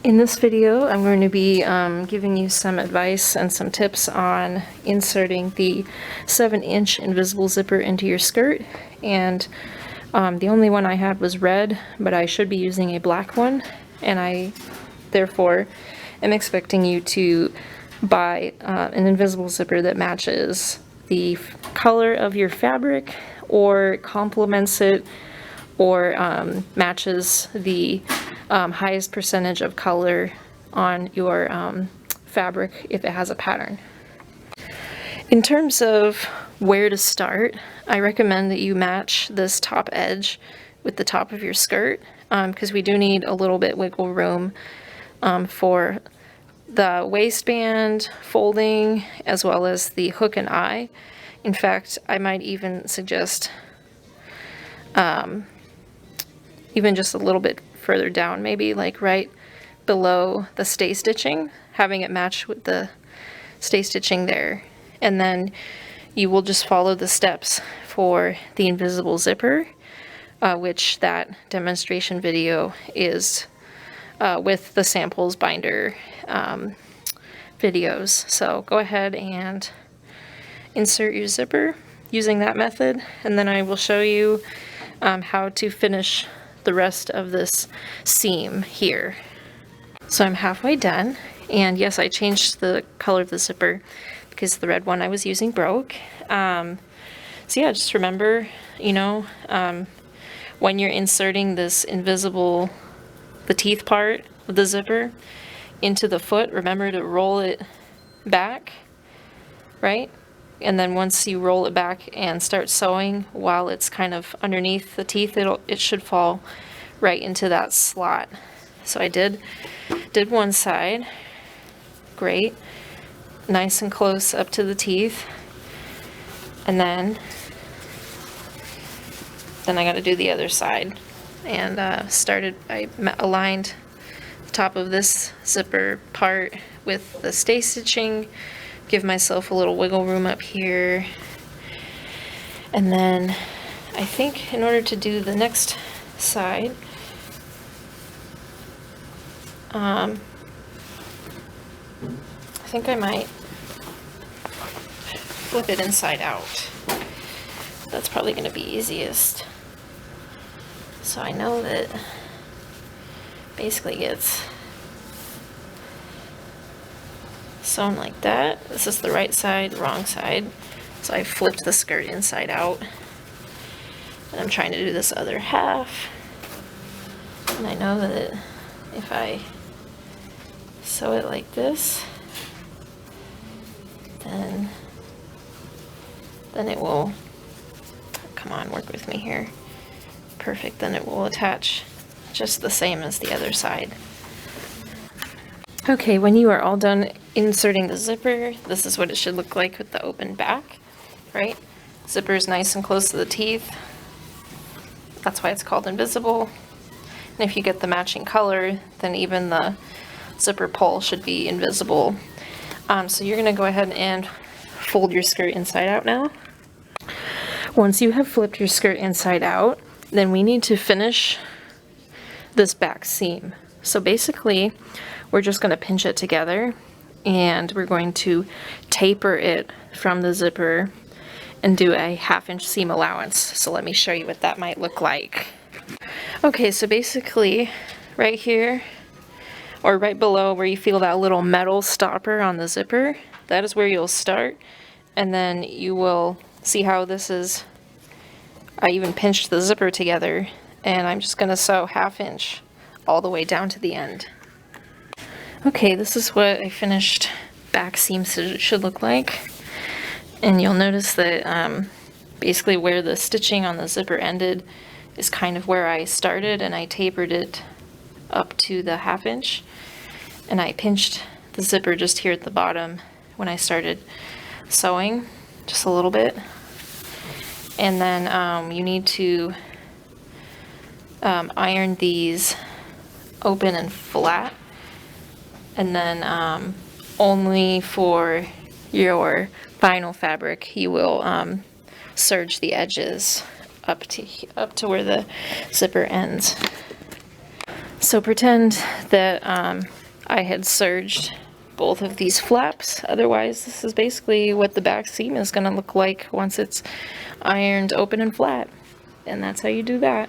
In this video, I'm going to be giving you some advice and some tips on inserting the 7-inch invisible zipper into your skirt. And the only one I had was red, but I should be using a black one, and I therefore am expecting you to buy an invisible zipper that matches the color of your fabric or complements it or matches the highest percentage of color on your fabric if it has a pattern. In terms of where to start, I recommend that you match this top edge with the top of your skirt because we do need a little bit wiggle room for the waistband folding as well as the hook and eye. In fact, I might even suggest even just a little bit further down, maybe like right below the stay stitching, having it match with the stay stitching there. And then you will just follow the steps for the invisible zipper, which that demonstration video is with the samples binder videos. So go ahead and insert your zipper using that method, and then I will show you how to finish the rest of this seam here. So I'm halfway done, and yes, I changed the color of the zipper because the red one I was using broke. So yeah, just remember, you know, when you're inserting this invisible, the teeth part of the zipper into the foot, remember to roll it back, right? And then once you roll it back and start sewing while it's kind of underneath the teeth, it should fall right into that slot. So I did one side, great, nice and close up to the teeth, and then I got to do the other side. And I aligned the top of this zipper part with the stay stitching. Give myself a little wiggle room up here, and then I think in order to do the next side, I think I might flip it inside out. That's probably going to be easiest. So I know that basically gets sewn like that. This is the right side, wrong side. So I flipped the skirt inside out. And I'm trying to do this other half. And I know that if I sew it like this, then it will, come on, work with me here. Perfect, then it will attach just the same as the other side. Okay, when you are all done inserting the zipper, this is what it should look like with the open back, right? Zipper is nice and close to the teeth. That's why it's called invisible. And if you get the matching color, then even the zipper pull should be invisible. So you're gonna go ahead and fold your skirt inside out now. Once you have flipped your skirt inside out, then we need to finish this back seam. So basically, we're just going to pinch it together, and we're going to taper it from the zipper and do a 1/2-inch seam allowance. So let me show you what that might look like. Okay, so basically right here, or right below where you feel that little metal stopper on the zipper, that is where you'll start, and then you will see how this is. I even pinched the zipper together, and I'm just going to sew 1/2-inch all the way down to the end. Okay, this is what a finished back seam should look like. And you'll notice that basically where the stitching on the zipper ended is kind of where I started, and I tapered it up to the 1/2-inch. And I pinched the zipper just here at the bottom when I started sewing, just a little bit. And then you need to iron these open and flat. And then only for your vinyl fabric you will serge the edges up to where the zipper ends. So pretend that I had serged both of these flaps. Otherwise, this is basically what the back seam is going to look like once it's ironed open and flat. And that's how you do that.